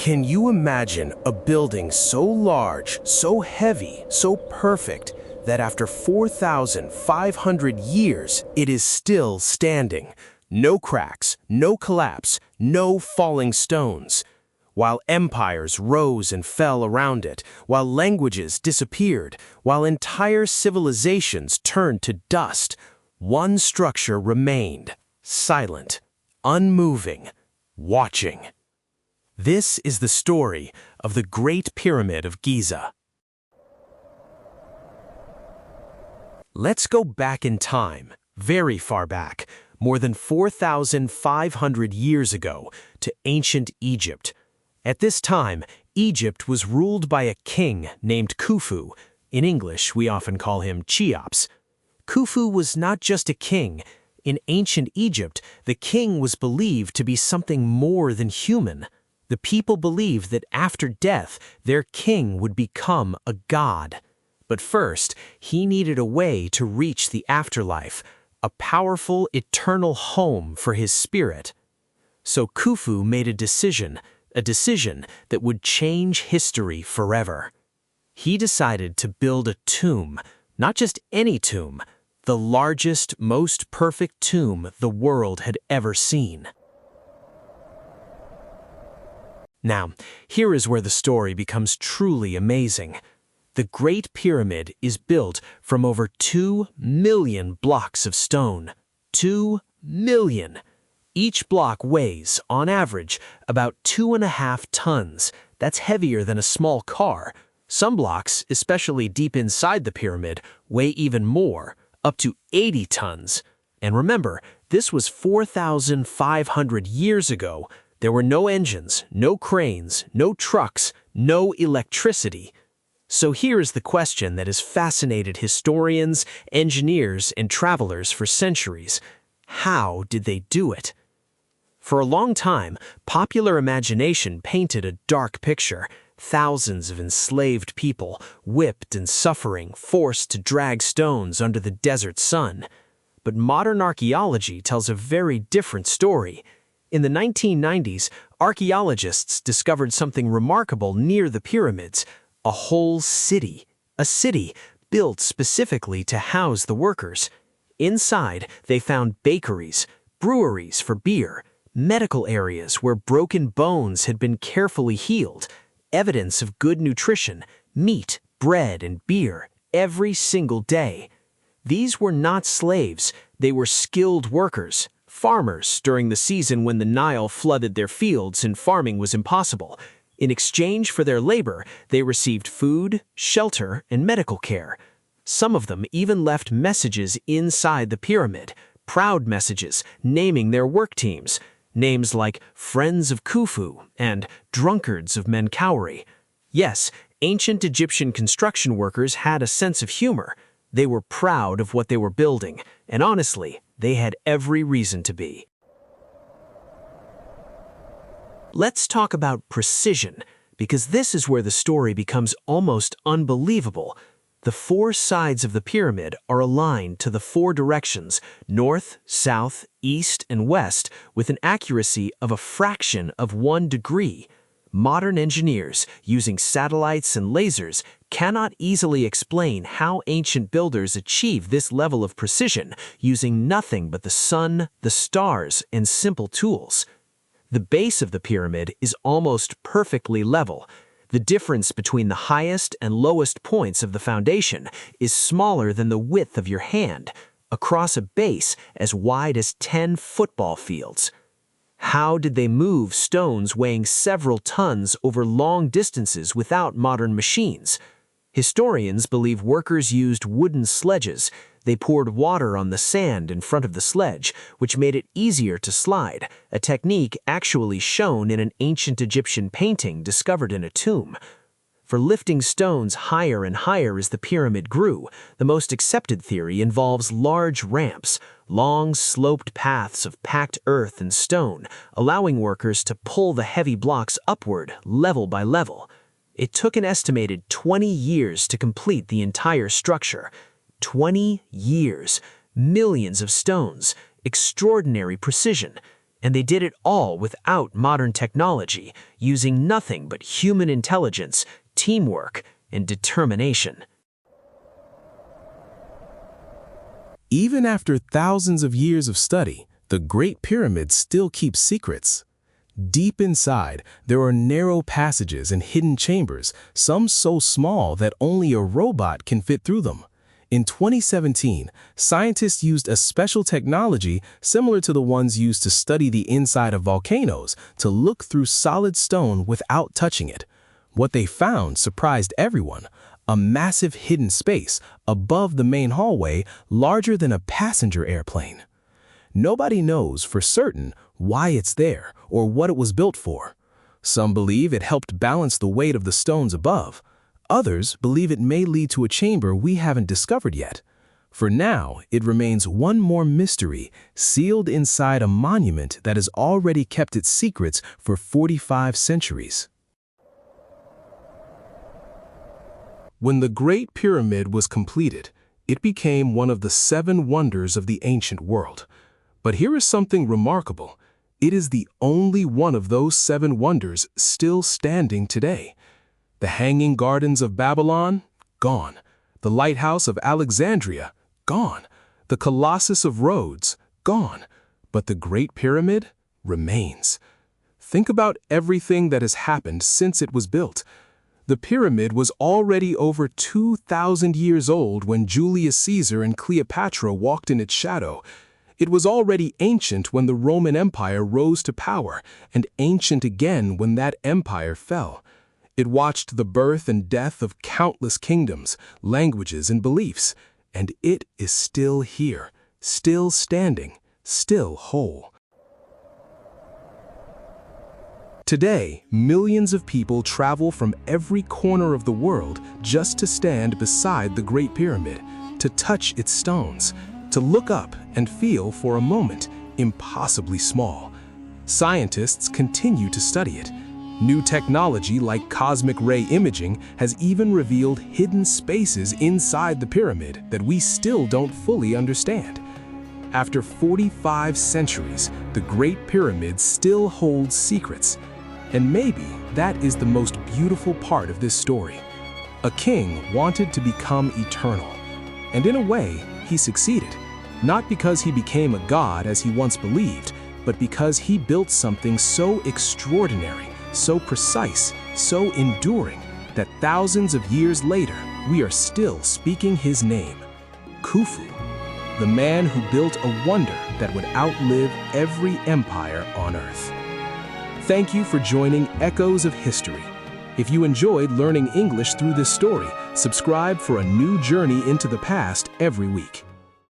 Can you imagine a building so large, so heavy, so perfect, that after 4,500 years, it is still standing? No cracks, no collapse, no falling stones. While empires rose and fell around it, while languages disappeared, while entire civilizations turned to dust, one structure remained, silent, unmoving, watching. This is the story of the Great Pyramid of Giza. Let's go back in time, very far back, more than 4,500 years ago, to ancient Egypt. At this time, Egypt was ruled by a king named Khufu. In English, we often call him Cheops. Khufu was not just a king. In ancient Egypt, the king was believed to be something more than human. The people believed that after death, their king would become a god. But first, he needed a way to reach the afterlife, a powerful, eternal home for his spirit. So Khufu made a decision that would change history forever. He decided to build a tomb, not just any tomb, the largest, most perfect tomb the world had ever seen. Now, here is where the story becomes truly amazing. The Great Pyramid is built from over 2 million blocks of stone. 2 million! Each block weighs, on average, about 2.5 tons. That's heavier than a small car. Some blocks, especially deep inside the pyramid, weigh even more, up to 80 tons. And remember, this was 4,500 years ago. There were no engines, no cranes, no trucks, no electricity. So here's the question that has fascinated historians, engineers, and travelers for centuries. How did they do it? For a long time, popular imagination painted a dark picture. Thousands of enslaved people, whipped and suffering, forced to drag stones under the desert sun. But modern archaeology tells a very different story. In the 1990s, archaeologists discovered something remarkable near the pyramids, a whole city. A city built specifically to house the workers. Inside, they found bakeries, breweries for beer, medical areas where broken bones had been carefully healed, evidence of good nutrition, meat, bread, and beer every single day. These were not slaves, they were skilled workers. Farmers during the season when the Nile flooded their fields and farming was impossible. In exchange for their labor, they received food, shelter, and medical care. Some of them even left messages inside the pyramid, proud messages naming their work teams, names like Friends of Khufu and Drunkards of Menkaure. Yes, ancient Egyptian construction workers had a sense of humor. They were proud of what they were building, and honestly, they had every reason to be. Let's talk about precision, because this is where the story becomes almost unbelievable. The 4 sides of the pyramid are aligned to the 4 directions, north, south, east, and west, with an accuracy of a fraction of 1 degree. Modern engineers, using satellites and lasers, cannot easily explain how ancient builders achieved this level of precision using nothing but the sun, the stars, and simple tools. The base of the pyramid is almost perfectly level. The difference between the highest and lowest points of the foundation is smaller than the width of your hand, across a base as wide as 10 football fields. How did they move stones weighing several tons over long distances without modern machines? Historians believe workers used wooden sledges. They poured water on the sand in front of the sledge, which made it easier to slide, a technique actually shown in an ancient Egyptian painting discovered in a tomb. For lifting stones higher and higher as the pyramid grew, the most accepted theory involves large ramps, long sloped paths of packed earth and stone, allowing workers to pull the heavy blocks upward level by level. It took an estimated 20 years to complete the entire structure. 20 years, millions of stones, extraordinary precision. And they did it all without modern technology, using nothing but human intelligence, teamwork, and determination. Even after thousands of years of study, the Great Pyramid still keeps secrets. Deep inside, there are narrow passages and hidden chambers, some so small that only a robot can fit through them. In 2017, scientists used a special technology similar to the ones used to study the inside of volcanoes to look through solid stone without touching it. What they found surprised everyone: a massive hidden space above the main hallway, larger than a passenger airplane. Nobody knows for certain why it's there or what it was built for. Some believe it helped balance the weight of the stones above. Others believe it may lead to a chamber we haven't discovered yet. For now, it remains one more mystery, sealed inside a monument that has already kept its secrets for 45 centuries. When the Great Pyramid was completed, it became one of the 7 wonders of the ancient world. But here is something remarkable. It is the only one of those 7 wonders still standing today. The Hanging Gardens of Babylon? Gone. The Lighthouse of Alexandria? Gone. The Colossus of Rhodes? Gone. But the Great Pyramid remains. Think about everything that has happened since it was built. The pyramid was already over 2,000 years old when Julius Caesar and Cleopatra walked in its shadow. It was already ancient when the Roman Empire rose to power, and ancient again when that empire fell. It watched the birth and death of countless kingdoms, languages, and beliefs, and it is still here, still standing, still whole. Today, millions of people travel from every corner of the world just to stand beside the Great Pyramid, to touch its stones, to look up and feel for a moment impossibly small. Scientists continue to study it. New technology like cosmic ray imaging has even revealed hidden spaces inside the pyramid that we still don't fully understand. After 45 centuries, the Great Pyramid still holds secrets. And maybe that is the most beautiful part of this story. A king wanted to become eternal. And in a way, he succeeded. Not because he became a god as he once believed, but because he built something so extraordinary, so precise, so enduring, that thousands of years later, we are still speaking his name. Khufu, the man who built a wonder that would outlive every empire on Earth. Thank you for joining Echoes of History. If you enjoyed learning English through this story, subscribe for a new journey into the past every week.